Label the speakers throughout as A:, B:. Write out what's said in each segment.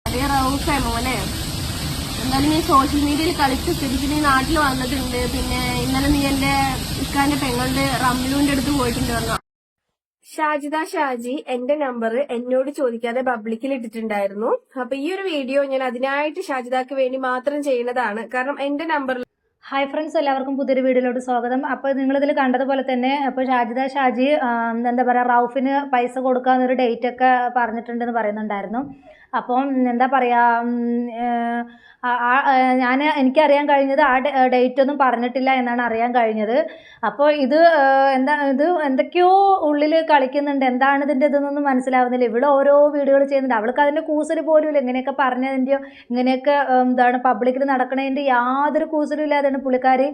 A: അതേ റൌഫേ മോനെ, എന്തായാലും നീ സോഷ്യൽ മീഡിയയിൽ കളിച്ച സ്ഥിതിക്ക് നീ നാട്ടിൽ വന്നിട്ടുണ്ട്. പിന്നെ ഇന്നലെ നീ എന്റെ ഇക്കാന്റെ പെങ്ങളുടെ റംലുവിന്റെ അടുത്ത് പോയിട്ടുണ്ട് പറഞ്ഞു.
B: ഷാജിദ ഷാജി എന്റെ നമ്പർ എന്നോട് ചോദിക്കാതെ പബ്ലിക്കിൽ ഇട്ടിട്ടുണ്ടായിരുന്നു. അപ്പൊ ഈ ഒരു വീഡിയോ ഞാൻ അതിനായിട്ട് ഷാജിദാക്ക് വേണ്ടി മാത്രം ചെയ്യുന്നതാണ്. കാരണം എന്റെ നമ്പറിൽ
C: ഹായ് ഫ്രണ്ട്സ്, എല്ലാവർക്കും പുതിയൊരു വീഡിയോയിലോട്ട് സ്വാഗതം. അപ്പോൾ നിങ്ങളിതിൽ കണ്ടതുപോലെ തന്നെ അപ്പോൾ ഷാജിദ ഷാജി എന്താ പറയുക, റൌഫിന് പൈസ കൊടുക്കാമെന്നൊരു ഡേറ്റ് ഒക്കെ പറഞ്ഞിട്ടുണ്ടെന്ന് പറയുന്നുണ്ടായിരുന്നു. അപ്പം എന്താ പറയുക, എനിക്കറിയാൻ കഴിഞ്ഞത് ആ ഡേറ്റ് ഒന്നും പറഞ്ഞിട്ടില്ല എന്നാണ് അറിയാൻ കഴിഞ്ഞത്. അപ്പോൾ ഇത് എന്തൊക്കെയോ ഉള്ളിൽ കളിക്കുന്നുണ്ട്. എന്താണ് ഇതിൻ്റെ ഇതെന്നൊന്നും മനസ്സിലാവുന്നില്ല. ഇവിടെ ഓരോ വീഡിയോകൾ ചെയ്യുന്നുണ്ട്. അവൾക്ക് അതിൻ്റെ കൂസൽ പോലും ഇല്ല. ഇങ്ങനെയൊക്കെ പറഞ്ഞതിൻ്റെയോ ഇങ്ങനെയൊക്കെ പബ്ലിക്കിൽ നടക്കണതിൻ്റെ യാതൊരു കൂസലും ഇല്ലാതെയാണ് പുള്ളിക്കാരി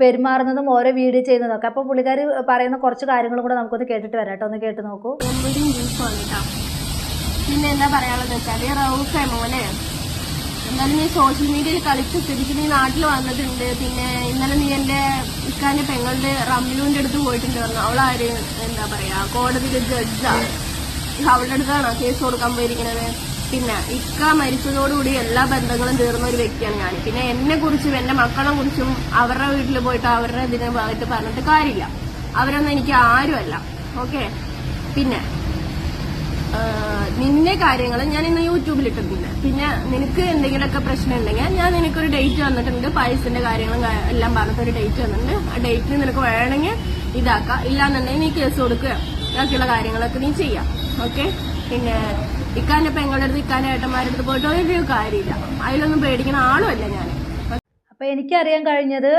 C: പെരുമാറുന്നതും ഓരോ വീഡിയോ ചെയ്യുന്നതൊക്കെ. അപ്പോൾ പുള്ളിക്കാരി പറയുന്ന കുറച്ച് കാര്യങ്ങളും കൂടെ നമുക്കൊന്ന് കേട്ടിട്ട് വരാം കേട്ടോ. ഒന്ന് കേട്ട് നോക്കൂ.
A: പിന്നെ എന്താ പറയാനുള്ളത് വെച്ചാല്, റൌഫേ മോനെ, എന്തായാലും നീ സോഷ്യൽ മീഡിയയിൽ കളിച്ച സ്ഥിതിക്ക് നീ നാട്ടിൽ വന്നിട്ടുണ്ട്. പിന്നെ ഇന്നലെ നീ എന്റെ ഇക്കാന്റെ പെങ്ങളുടെ റംലുവിന്റെ അടുത്ത് പോയിട്ടുണ്ട് പറഞ്ഞു. അവളാര് എന്താ പറയാ, കോടതിയിലെ ജഡ്ജാണ്. അവളുടെ അടുത്താണോ കേസ് കൊടുക്കാൻ പോയിരിക്കുന്നത്? പിന്നെ ഇക്ക മരിച്ചതോടുകൂടി എല്ലാ ബന്ധങ്ങളും തീർന്ന ഒരു വ്യക്തിയാണ് ഞാൻ. പിന്നെ എന്നെ കുറിച്ചും എന്റെ മക്കളെ കുറിച്ചും അവരുടെ വീട്ടിൽ പോയിട്ട് അവരുടെ ഇതിനായിട്ട് പറഞ്ഞിട്ട് കാര്യമില്ല. അവരൊന്നും എനിക്ക് ആരുമല്ല. ഓക്കെ, പിന്നെ നിന്റെ കാര്യങ്ങൾ ഞാൻ ഇന്ന് യൂട്യൂബിൽ ഇട്ടിട്ടുണ്ട്. പിന്നെ നിനക്ക് എന്തെങ്കിലുമൊക്കെ പ്രശ്നം ഉണ്ടെങ്കിൽ ഞാൻ നിനക്കൊരു ഡേറ്റ് വന്നിട്ടുണ്ട്. പൈസന്റെ കാര്യങ്ങളും എല്ലാം പറഞ്ഞിട്ടൊരു ഡേറ്റ് വന്നിട്ടുണ്ട്. ആ ഡേറ്റിന് നിനക്ക് വേണമെങ്കിൽ ഇതാക്കാം. ഇല്ലാന്നുണ്ടെങ്കിൽ നീ കേസ് കൊടുക്കുക, ബാക്കിയുള്ള കാര്യങ്ങളൊക്കെ നീ ചെയ്യാം. ഓക്കെ, പിന്നെ ഇക്കാന്റെ പെങ്ങളുടെ അടുത്ത് ഇക്കാന്റെ ഏട്ടന്മാരുടെ അടുത്ത് പോയിട്ട് ഒരു കാര്യമില്ല. അതിലൊന്നും പേടിക്കുന്ന ആളുമല്ല ഞാൻ.
C: അപ്പോൾ എനിക്കറിയാൻ കഴിഞ്ഞത്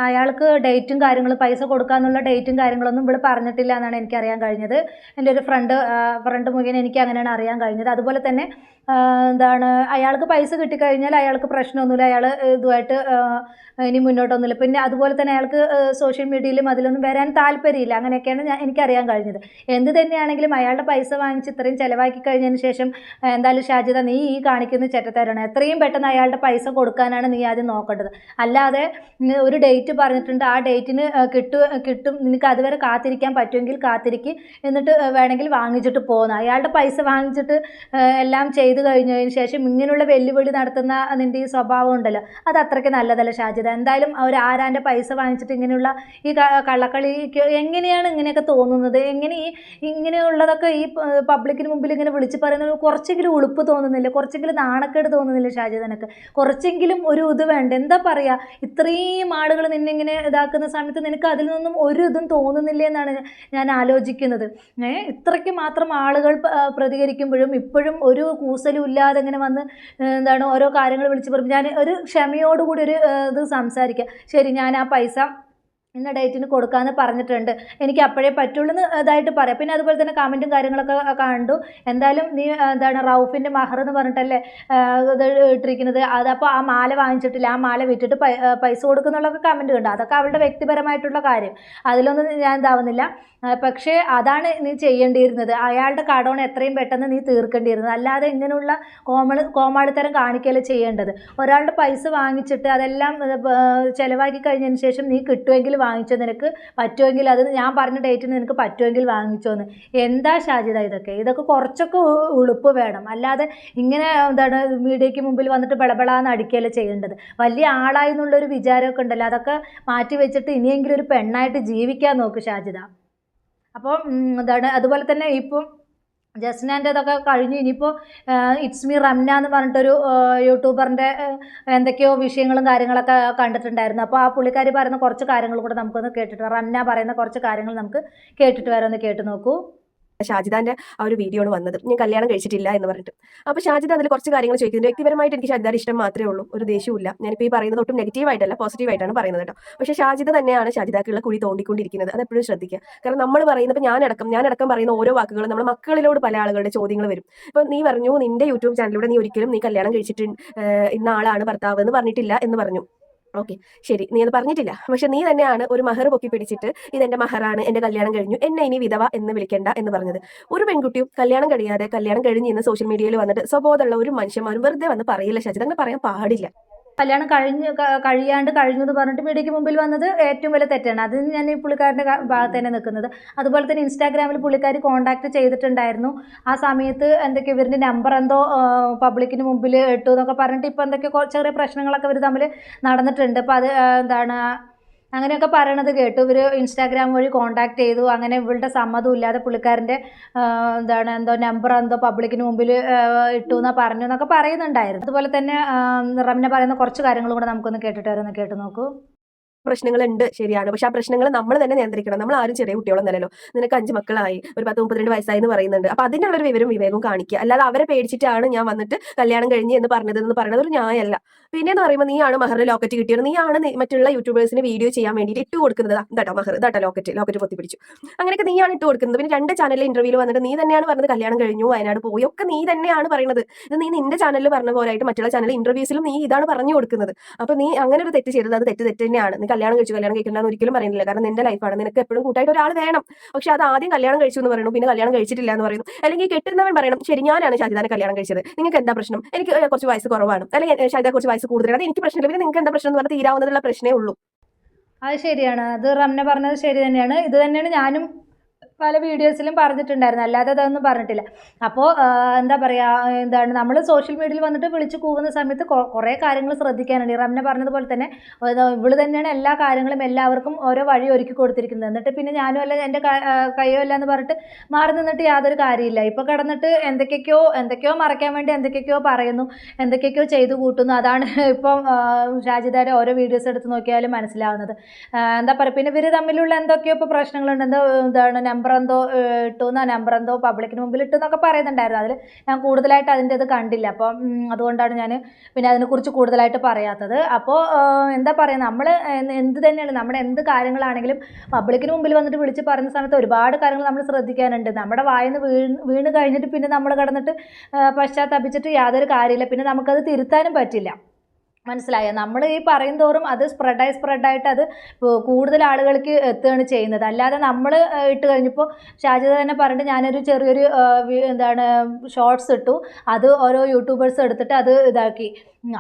C: അയാൾക്ക് ഡേറ്റും കാര്യങ്ങളും പൈസ കൊടുക്കാന്നുള്ള ഡേറ്റും കാര്യങ്ങളൊന്നും ഇവിടെ പറഞ്ഞിട്ടില്ല എന്നാണ് എനിക്കറിയാൻ കഴിഞ്ഞത്. എൻ്റെ ഒരു ഫ്രണ്ട് മുഖേന എനിക്ക് അങ്ങനെയാണ് അറിയാൻ കഴിഞ്ഞത്. അതുപോലെ തന്നെ അയാൾക്ക് പൈസ കിട്ടിക്കഴിഞ്ഞാൽ അയാൾക്ക് പ്രശ്നമൊന്നുമില്ല. അയാൾ ഇതുമായിട്ട് ഇനി മുന്നോട്ടൊന്നുമില്ല. പിന്നെ അതുപോലെ തന്നെ അയാൾക്ക് സോഷ്യൽ മീഡിയയിലും അതിലൊന്നും വരാൻ താല്പര്യമില്ല. അങ്ങനെയൊക്കെയാണ് എനിക്കറിയാൻ കഴിഞ്ഞത്. എന്ത് തന്നെയാണെങ്കിലും അയാളുടെ പൈസ വാങ്ങിച്ച് ഇത്രയും ചിലവാക്കി കഴിഞ്ഞതിന് ശേഷം എന്തായാലും ഷാജിദ, നീ ഈ കാണിക്കുന്ന ചെറ്റത്തരാണ്. എത്രയും പെട്ടെന്ന് അയാളുടെ പൈസ കൊടുക്കാനാണ് നീ ആദ്യം നോക്കേണ്ടത്. അല്ലാതെ ഒരു ഡേറ്റ് പറഞ്ഞിട്ടുണ്ട്, ആ ഡേറ്റിന് കിട്ടും, നിനക്ക് അതുവരെ കാത്തിരിക്കാൻ പറ്റുമെങ്കിൽ കാത്തിരിക്ക്, എന്നിട്ട് വേണമെങ്കിൽ വാങ്ങിച്ചിട്ട് പോകുന്നു. അയാളുടെ പൈസ വാങ്ങിച്ചിട്ട് എല്ലാം ചെയ്ത് കഴിഞ്ഞതിന് ശേഷം ഇങ്ങനെയുള്ള വെല്ലുവിളി നടത്തുന്ന നിൻ്റെ ഈ സ്വഭാവം ഉണ്ടല്ലോ, അത് അത്രയ്ക്ക് നല്ലതല്ല ഷാജിദ. എന്തായാലും അവർ ആരാൻ്റെ പൈസ വാങ്ങിച്ചിട്ട് ഇങ്ങനെയുള്ള ഈ കള്ളക്കളിക്ക് എങ്ങനെയാണ് ഇങ്ങനെയൊക്കെ തോന്നുന്നത്? ഇങ്ങനെയുള്ളതൊക്കെ ഈ പബ്ലിക്കിന് മുമ്പിൽ ഇങ്ങനെ വിളിച്ച് പറയുന്നത് കുറച്ചെങ്കിലും ഉളുപ്പ് തോന്നുന്നില്ല? കുറച്ചെങ്കിലും നാണക്കേട് തോന്നുന്നില്ല ഷാജിദനക്ക്? കുറച്ചെങ്കിലും ഒരു ഇത് വേണ്ട? എന്താ പറയുക, ഇത്രയും ആളുകൾ നിന്നിങ്ങനെ ഇതാക്കുന്ന സമയത്ത് നിനക്ക് അതിൽ നിന്നും ഒരു ഇതും തോന്നുന്നില്ല എന്നാണ് ഞാൻ ആലോചിക്കുന്നത്. ഇത്രയ്ക്ക് മാത്രം ആളുകൾ പ്രതികരിക്കുമ്പോഴും ഇപ്പോഴും ഒരു കൂസലും ഇല്ലാതെ ഇങ്ങനെ വന്ന് ഓരോ കാര്യങ്ങൾ വിളിച്ച് പറയും. ഞാൻ ഒരു ക്ഷമയോടുകൂടി ഒരു ഇത് സംസാരിക്കുക. ശരി, ഞാൻ ആ പൈസ ഇന്ന ഡേറ്റിന് കൊടുക്കാമെന്ന് പറഞ്ഞിട്ടുണ്ട്, എനിക്ക് അപ്പോഴേ പറ്റുള്ളൂ എന്ന് ഇതായിട്ട് പറയാം. പിന്നെ അതുപോലെ തന്നെ കമൻറ്റും കാര്യങ്ങളൊക്കെ കണ്ടു. എന്തായാലും നീ റൌഫിൻ്റെ മഹർ എന്ന് പറഞ്ഞിട്ടല്ലേ ഇത് ഇട്ടിരിക്കുന്നത്, അതപ്പോൾ ആ മാല വാങ്ങിച്ചിട്ടില്ല, ആ മാല വിറ്റിട്ട് പൈസ കൊടുക്കുന്നുള്ളൊക്കെ കമൻറ്റ് കണ്ടു. അതൊക്കെ അവളുടെ വ്യക്തിപരമായിട്ടുള്ള കാര്യം, അതിലൊന്നും ഞാൻ ഇതാവുന്നില്ല. പക്ഷേ അതാണ് നീ ചെയ്യേണ്ടിയിരുന്നത്. അയാളുടെ കടമാണ് എത്രയും പെട്ടെന്ന് നീ തീർക്കേണ്ടിയിരുന്നത്. അല്ലാതെ ഇങ്ങനെയുള്ള കോമാളിത്തരം കാണിക്കുകയല്ലേ ചെയ്യേണ്ടത്. ഒരാളുടെ പൈസ വാങ്ങിച്ചിട്ട് അതെല്ലാം ചിലവാക്കി കഴിഞ്ഞതിന് ശേഷം നീ കിട്ടുമെങ്കിൽ വാങ്ങിച്ചോ, നിനക്ക് പറ്റുമെങ്കിൽ അത് ഞാൻ പറഞ്ഞ ഡേറ്റിന് നിനക്ക് പറ്റുമെങ്കിൽ വാങ്ങിച്ചോന്ന്. എന്താ ഷാജിദ ഇതൊക്കെ കുറച്ചൊക്കെ ഉളുപ്പ് വേണം. അല്ലാതെ ഇങ്ങനെ മീഡിയയ്ക്ക് മുമ്പിൽ വന്നിട്ട് ബളബളാന്ന് അടിക്കുകയല്ലേ ചെയ്യേണ്ടത്. വലിയ ആളായി എന്നുള്ളൊരു വിചാരമൊക്കെ ഉണ്ടല്ലോ, അതൊക്കെ മാറ്റി വെച്ചിട്ട് ഇനിയെങ്കിലും ഒരു പെണ്ണായിട്ട് ജീവിക്കാൻ നോക്ക് ഷാജിദ. അപ്പോൾ അതുപോലെ തന്നെ ഇപ്പം ജസ്നാൻ്റെതൊക്കെ കഴിഞ്ഞ് ഇനിയിപ്പോൾ ഇറ്റ്സ് മീ റംന എന്ന് പറഞ്ഞിട്ടൊരു യൂട്യൂബറിൻ്റെ എന്തൊക്കെയോ വിഷയങ്ങളും കാര്യങ്ങളൊക്കെ കണ്ടിട്ടുണ്ടായിരുന്നു. അപ്പോൾ ആ പുള്ളിക്കാരി പറയുന്ന കുറച്ച് കാര്യങ്ങൾ കൂടെ നമുക്കൊന്ന് കേട്ടിട്ട് വരാം. റംന പറയുന്ന കുറച്ച് കാര്യങ്ങൾ നമുക്ക് കേട്ടിട്ട് വരാം. ഒന്ന് കേട്ട് നോക്കൂ.
B: ഷാജിദാന്റെ ആ ഒരു വീഡിയോ ആണ് വന്നത്, ഞാൻ കല്യാണം കഴിച്ചിട്ടില്ല എന്ന് പറഞ്ഞിട്ട്. അപ്പോൾ ഷാജിദ അതിൽ കുറച്ച് കാര്യങ്ങൾ ചോദിക്കുന്നത്, വ്യക്തിപരമായിട്ട് എനിക്ക് ഷാജിദാന്റെ ഇഷ്ടം മാത്രമേ ഉള്ളൂ, ഒരു ദേഷ്യമില്ല. ഞാനിപ്പോൾ ഈ പറയുന്നത് ഒട്ടും നെഗറ്റീവായിട്ടല്ല, പോസിറ്റീവായിട്ടാണ് പറയുന്നത് കേട്ടോ. പക്ഷേ ഷാജിദ തന്നെയാണ് ഷാജിദാക്കുള്ള കുഴി തോണ്ടിക്കൊണ്ടിരിക്കുന്നത്. അത് എപ്പോഴും ശ്രദ്ധിക്കുക. കാരണം നമ്മൾ പറയുന്നത്, ഞാനടക്കം പറയുന്ന ഓരോ വാക്കുകളും നമ്മുടെ മക്കളിലോട് പല ആളുകളുടെ ചോദ്യങ്ങൾ വരും. ഇപ്പോൾ നീ പറഞ്ഞു നിന്റെ യൂട്യൂബ് ചാനലിലൂടെ നീ ഒരിക്കലും നീ കല്യാണം കഴിച്ചിട്ട് ഇന്ന ആളാണ് ഭർത്താവ് എന്ന് പറഞ്ഞിട്ടില്ല എന്ന് പറഞ്ഞു. ഓക്കെ, ശരി, നീ അത് പറഞ്ഞിട്ടില്ല. പക്ഷെ നീ തന്നെയാണ് ഒരു മഹർ പൊക്കി പിടിച്ചിട്ട് ഇതെന്റെ മഹറാണ്, എന്റെ കല്യാണം കഴിഞ്ഞു, എന്നെ ഇനി വിധവ എന്ന് വിളിക്കേണ്ട എന്ന് പറഞ്ഞത്. ഒരു പെൺകുട്ടിയും കല്യാണം കഴിഞ്ഞ് ഇന്ന് സോഷ്യൽ മീഡിയയിൽ വന്നിട്ട് സ്വബോധമുള്ള ഒരു മനുഷ്യന്മാരും വെറുതെ വന്ന് പറയില്ല ഷാജിദ, അങ്ങനെ പറയാൻ പാടില്ല.
C: കല്യാണം കഴിയാണ്ട് കഴിഞ്ഞു എന്ന് പറഞ്ഞിട്ട് മീഡിയയ്ക്ക് മുമ്പിൽ വന്നത് ഏറ്റവും വലിയ തെറ്റാണ്. അത് ഞാൻ ഈ പുള്ളിക്കാരൻ്റെ ഭാഗത്ത് തന്നെ നിൽക്കുന്നത്. അതുപോലെ തന്നെ ഇൻസ്റ്റാഗ്രാമിൽ പുള്ളിക്കാരി കോൺടാക്ട് ചെയ്തിട്ടുണ്ടായിരുന്നു. ആ സമയത്ത് എന്തൊക്കെയോ ഇവരുടെ നമ്പർ എന്തോ പബ്ലിക്കിന് മുമ്പിൽ ഇട്ടു എന്നൊക്കെ പറഞ്ഞിട്ട് ഇപ്പോൾ എന്തൊക്കെയോ ചെറിയ പ്രശ്നങ്ങളൊക്കെ ഇവർ തമ്മിൽ നടന്നിട്ടുണ്ട്. അപ്പോൾ അത് എന്താണ് അങ്ങനെയൊക്കെ പറയണത് കേട്ടു. ഇവർ ഇൻസ്റ്റാഗ്രാം വഴി കോൺടാക്ട് ചെയ്തു. അങ്ങനെ ഇവളുടെ സമ്മതം ഇല്ലാതെ പുള്ളിക്കാരൻ്റെ എന്തോ നമ്പർ എന്തോ പബ്ലിക്കിന് മുമ്പിൽ ഇട്ടു എന്നാ പറഞ്ഞു എന്നൊക്കെ പറയുന്നുണ്ടായിരുന്നു. അതുപോലെ തന്നെ റംന പറയുന്ന കുറച്ച് കാര്യങ്ങളും കൂടെ നമുക്കൊന്ന് കേട്ടിട്ട് വരാം. കേട്ട് നോക്കൂ.
B: പ്രശ്നങ്ങളുണ്ട്, ശരിയാണ്. പക്ഷെ ആ പ്രശ്നങ്ങൾ നമ്മൾ തന്നെ നിയന്ത്രിക്കണം. നമ്മൾ ആരും ചെറിയ കുട്ടികളൊന്നല്ലോ. നിനക്ക് 5 മക്കളായി, ഒരു 10-32 വയസ്സായി എന്ന് പറയുന്നുണ്ട്. അപ്പൊ അതിനുള്ള ഒരു വിവേകവും കാണിക്കുക. അല്ലാതെ അവരെ പേടിച്ചിട്ടാണ് ഞാൻ വന്നിട്ട് കല്യാണം കഴിഞ്ഞ് എന്ന് പറയുന്നത് ഒരു ന്യായമല്ല. പിന്നെ എന്ന് പറയുമ്പോൾ നീയാണ് മഹറിന് ലോക്കറ്റ് കിട്ടിയത്, നീയാണ് മറ്റുള്ള യൂട്യൂബേഴ്സിന് വീഡിയോ ചെയ്യാൻ വേണ്ടിയിട്ട് ഇട്ട് കൊടുക്കുന്നത്. ഇതാട്ടോ മഹർ, ഇതാട്ടോ ലോക്കറ്റ് പൊത്തിപ്പിടിച്ചു, അങ്ങനെയൊക്കെ നീയാണ് ഇട്ട് കൊടുക്കുന്നത്. പിന്നെ 2 ചാനലിലെ ഇന്റർവ്യൂവിൽ വന്നിട്ട് നീ തന്നെയാണ് പറഞ്ഞത് കല്യാണം കഴിഞ്ഞു, വയനാട് പോയി, ഒക്കെ നീ തന്നെയാണ് പറയുന്നത്. ഇത് നീ നിന്റെ ചാനലിൽ പറഞ്ഞ പോലായിട്ട് മറ്റുള്ള ചാനൽ ഇന്റർവ്യൂസിലും നീ ഇതാണ് പറഞ്ഞു കൊടുക്കുന്നത്. അപ്പൊ നീ അങ്ങനെ ഒരു തെറ്റ് ചെയ്തത് അത് തെറ്റ് തന്നെയാണ്. കല്യാണം കഴിക്കണ്ടെന്ന് ഒരിക്കലും പറയുന്നില്ല. കാരണം നിന്റെ ലൈഫാണ്, നിനക്ക് എപ്പോഴും കൂട്ടായിട്ട് ഒരാൾ വേണം. പക്ഷെ അത് ആദ്യം കല്യാണം കഴിച്ചു എന്ന് പറയുന്നു, പിന്നെ കല്യാണം കഴിച്ചിട്ടില്ല എന്ന് പറയുന്നു. അല്ലെങ്കിൽ കെട്ടുന്നവൻ പറയണം ശരി ഞാനാണ് ഷാജിദാനെ കല്യാണം കഴിച്ചത്, നിങ്ങൾക്ക് എന്താ പ്രശ്നം, എനിക്ക് കുറച്ച് വയസ്സ് കുറവാണ്, അല്ലെങ്കിൽ ഷാജിദ കുറച്ച് വയസ്സ് കൂടുതലാണ്, അത് എനിക്ക് പ്രശ്നമില്ല, പിന്നെ നിങ്ങൾക്ക് എന്താ പ്രശ്നം എന്ന് പറഞ്ഞാൽ തീരാവുന്നതുള്ള പ്രശ്നമേ ഉള്ളൂ.
C: അത് ശരിയാണ്. അത് റംന പറഞ്ഞത് ശരി തന്നെയാണ്. ഇത് തന്നെയാണ് ഞാനും പല വീഡിയോസിലും പറഞ്ഞിട്ടുണ്ടായിരുന്നു, അല്ലാതെ അതൊന്നും പറഞ്ഞിട്ടില്ല. അപ്പോൾ എന്താ പറയുക, നമ്മൾ സോഷ്യൽ മീഡിയയിൽ വന്നിട്ട് വിളിച്ച് കൂവുന്ന സമയത്ത് കുറേ കാര്യങ്ങൾ ശ്രദ്ധിക്കാനുണ്ട്. റംന പറഞ്ഞതുപോലെ തന്നെ ഇവള് തന്നെയാണ് എല്ലാ കാര്യങ്ങളും എല്ലാവർക്കും ഓരോ വഴി ഒരുക്കി കൊടുത്തിരിക്കുന്നത്. എന്നിട്ട് പിന്നെ ഞാനും അല്ല എൻ്റെ കയ്യോ അല്ല എന്ന് പറഞ്ഞിട്ട് മാറി നിന്നിട്ട് യാതൊരു കാര്യമില്ല. ഇപ്പോൾ കിടന്നിട്ട് എന്തൊക്കെയോ മറയ്ക്കാൻ വേണ്ടി എന്തൊക്കെയോ പറയുന്നു, എന്തൊക്കെയോ ചെയ്തു കൂട്ടുന്നു. അതാണ് ഇപ്പം ഷാജിദയുടെ ഓരോ വീഡിയോസ് എടുത്ത് നോക്കിയാലും മനസ്സിലാവുന്നത്. എന്താ പറയുക, പിന്നെ ഇവർ തമ്മിലുള്ള എന്തൊക്കെയോ ഇപ്പോൾ പ്രശ്നങ്ങളുണ്ട്. നമ്പർ എന്തോ ഇട്ടു എന്നാ, നമ്പർ എന്തോ പബ്ലിക്കിന് മുമ്പിൽ ഇട്ടു എന്നൊക്കെ പറയുന്നുണ്ടായിരുന്നു. അതിൽ ഞാൻ കൂടുതലായിട്ട് അതിൻ്റെ ഇത് കണ്ടില്ല. അപ്പം അതുകൊണ്ടാണ് ഞാൻ പിന്നെ അതിനെക്കുറിച്ച് കൂടുതലായിട്ട് പറയാത്തത്. അപ്പോൾ എന്താ പറയുക, നമ്മൾ എന്ത് തന്നെയാണ് നമ്മുടെ എന്ത് കാര്യങ്ങളാണെങ്കിലും പബ്ലിക്കിന് മുമ്പിൽ വന്നിട്ട് വിളിച്ച് പറയുന്ന സമയത്ത് ഒരുപാട് കാര്യങ്ങൾ നമ്മൾ ശ്രദ്ധിക്കാനുണ്ട്. നമ്മുടെ വായിന്ന് വീണ് കഴിഞ്ഞിട്ട് പിന്നെ നമ്മൾ കിടന്നിട്ട് പശ്ചാത്തപിച്ചിട്ട് യാതൊരു കാര്യമില്ല. പിന്നെ നമുക്കത് തിരുത്താനും പറ്റില്ല. മനസ്സിലായോ? നമ്മൾ ഈ പറയും തോറും അത് സ്പ്രെഡായിട്ട് അത് കൂടുതൽ ആളുകൾക്ക് എത്തുകയാണ് ചെയ്യുന്നത്. അല്ലാതെ നമ്മൾ ഇട്ട് കഴിഞ്ഞപ്പോൾ ഷാജിദ തന്നെ പറഞ്ഞിട്ട് ഞാനൊരു ചെറിയൊരു ഷോർട്സ് ഇട്ടു, അത് ഓരോ യൂട്യൂബേഴ്സ് എടുത്തിട്ട് അത് ഇതാക്കി.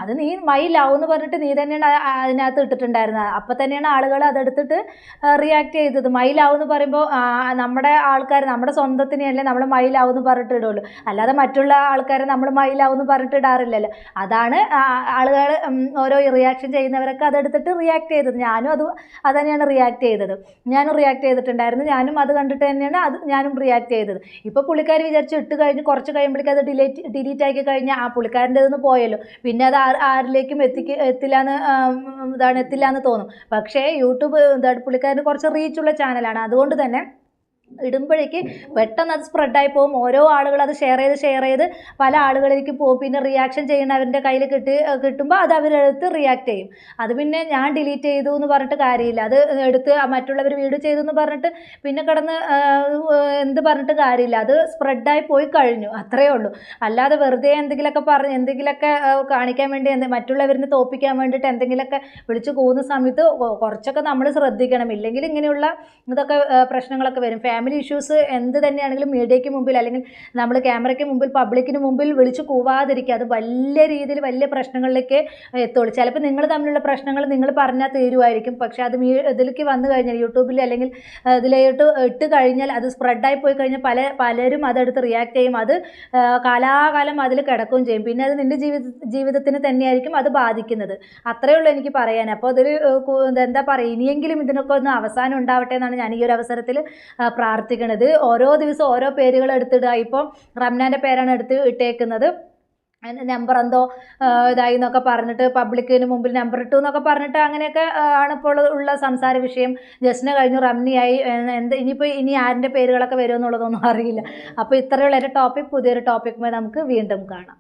C: അത് നീ മൈലാവും എന്ന് പറഞ്ഞിട്ട് നീ തന്നെയാണ് അതിനകത്ത് ഇട്ടിട്ടുണ്ടായിരുന്നത്. അപ്പം തന്നെയാണ് ആളുകൾ അതെടുത്തിട്ട് റിയാക്ട് ചെയ്തത്. മൈലാവും എന്ന് പറയുമ്പോൾ നമ്മുടെ ആൾക്കാർ നമ്മുടെ സ്വന്തത്തിനെയല്ലേ നമ്മൾ മൈലാവും എന്ന് പറഞ്ഞിട്ട് ഇടുള്ളൂ, അല്ലാതെ മറ്റുള്ള ആൾക്കാരെ നമ്മൾ മൈലാവും എന്ന് പറഞ്ഞിട്ട് ഇടാറില്ലല്ലോ. അതാണ് ആളുകൾ ഓരോ റിയാക്ഷൻ ചെയ്യുന്നവരൊക്കെ അതെടുത്തിട്ട് റിയാക്ട് ചെയ്തത്. ഞാനും അത് തന്നെയാണ് റിയാക്ട് ചെയ്തത്. ഞാനും റിയാക്ട് ചെയ്തിട്ടുണ്ടായിരുന്നു. ഞാനും അത് കണ്ടിട്ട് തന്നെയാണ് ഞാനും റിയാക്ട് ചെയ്തത്. ഇപ്പോൾ പുള്ളിക്കാർ വിചാരിച്ച് ഇട്ട് കഴിഞ്ഞ് കുറച്ച് കഴിയുമ്പോഴേക്കും അത് ഡിലീറ്റ് ആക്കി കഴിഞ്ഞാൽ ആ പുള്ളിക്കാരൻ്റെ ഇതൊന്ന് പോയല്ലോ, പിന്നെ അത് ആരിലേക്കും എത്തില്ല എന്ന് തോന്നും. പക്ഷേ യൂട്യൂബ് പുള്ളിക്കാരന് കുറച്ച് റീച്ചുള്ള ചാനലാണ്. അതുകൊണ്ട് തന്നെ ഇടുമ്പോഴേക്ക് പെട്ടെന്ന് അത് സ്പ്രെഡായി പോകും. ഓരോ ആളുകൾ അത് ഷെയർ ചെയ്ത് പല ആളുകളിലേക്ക് പോകും. പിന്നെ റിയാക്ഷൻ ചെയ്യുന്നവരുടെ കയ്യിൽ കിട്ടുമ്പോൾ അത് അവരെടുത്ത് റിയാക്ട് ചെയ്യും. അത് പിന്നെ ഞാൻ ഡിലീറ്റ് ചെയ്തു എന്ന് പറഞ്ഞിട്ട് കാര്യമില്ല. അത് എടുത്ത് മറ്റുള്ളവർ വീഡിയോ ചെയ്തു എന്ന് പറഞ്ഞിട്ട് പിന്നെ കിടന്ന് എന്ത് പറഞ്ഞിട്ട് കാര്യമില്ല. അത് സ്പ്രെഡായി പോയി കഴിഞ്ഞു, അത്രയേ ഉള്ളൂ. അല്ലാതെ വെറുതെ എന്തെങ്കിലുമൊക്കെ കാണിക്കാൻ വേണ്ടി മറ്റുള്ളവരിനെ തോൽപ്പിക്കാൻ വേണ്ടിയിട്ട് എന്തെങ്കിലുമൊക്കെ വിളിച്ച് പോകുന്ന സമയത്ത് കുറച്ചൊക്കെ നമ്മൾ ശ്രദ്ധിക്കണം. ഇല്ലെങ്കിൽ ഇങ്ങനെയുള്ള ഇതൊക്കെ പ്രശ്നങ്ങളൊക്കെ വരും. ഫാമിലി ഇഷ്യൂസ് എന്ത് തന്നെയാണെങ്കിലും മീഡിയയ്ക്ക് മുമ്പിൽ അല്ലെങ്കിൽ നമ്മൾ ക്യാമറയ്ക്ക് മുമ്പിൽ പബ്ലിക്കിന് മുമ്പിൽ വിളിച്ച് കൂവാതിരിക്കുക. അത് വലിയ രീതിയിൽ വലിയ പ്രശ്നങ്ങളിലേക്ക് എത്തുള്ളൂ. ചിലപ്പോൾ നിങ്ങൾ തമ്മിലുള്ള പ്രശ്നങ്ങൾ നിങ്ങൾ പറഞ്ഞാൽ തീരുമായിരിക്കും. പക്ഷേ അത് ഇതിലേക്ക് വന്നു കഴിഞ്ഞാൽ യൂട്യൂബിൽ അല്ലെങ്കിൽ ഇതിലോട്ട് ഇട്ട് കഴിഞ്ഞാൽ അത് സ്പ്രെഡായി പോയി കഴിഞ്ഞാൽ പലരും അതെടുത്ത് റിയാക്ട് ചെയ്യും. അത് കാലാകാലം അതിൽ കിടക്കുകയും ചെയ്യും. പിന്നെ അത് നിൻ്റെ ജീവിതത്തിന് തന്നെയായിരിക്കും അത് ബാധിക്കുന്നത്. അത്രയേ ഉള്ളൂ എനിക്ക് പറയാൻ. അപ്പോൾ അതൊരു എന്താ പറയുക, ഇനിയെങ്കിലും ഇതിനൊക്കെ ഒന്ന് അവസാനം ഉണ്ടാവട്ടെ എന്നാണ് ഞാൻ ഈ ഒരു അവസരത്തിൽ പ്രാർത്ഥിക്കുന്നത്. ഓരോ ദിവസം ഓരോ പേരുകൾ എടുത്തിടുക. ഇപ്പോൾ റംനാൻ്റെ പേരാണ് ഇട്ടേക്കുന്നത്. നമ്പർ എന്തോ ഇതായി എന്നൊക്കെ പറഞ്ഞിട്ട് പബ്ലിക്കിന് മുമ്പിൽ നമ്പർ ഇട്ടു എന്നൊക്കെ പറഞ്ഞിട്ട് അങ്ങനെയൊക്കെ ആണ് ഇപ്പോൾ ഉള്ള സംസാര വിഷയം. ജസ്റ്റിന് കഴിഞ്ഞു, റംനിയായി, ഇനി ആരിൻ്റെ പേരുകളൊക്കെ വരുമെന്നുള്ളതൊന്നും അറിയില്ല. അപ്പോൾ ഇത്രയുള്ള ഒരു ടോപ്പിക് പുതിയൊരു ടോപ്പിക്കുമായി നമുക്ക് വീണ്ടും കാണാം.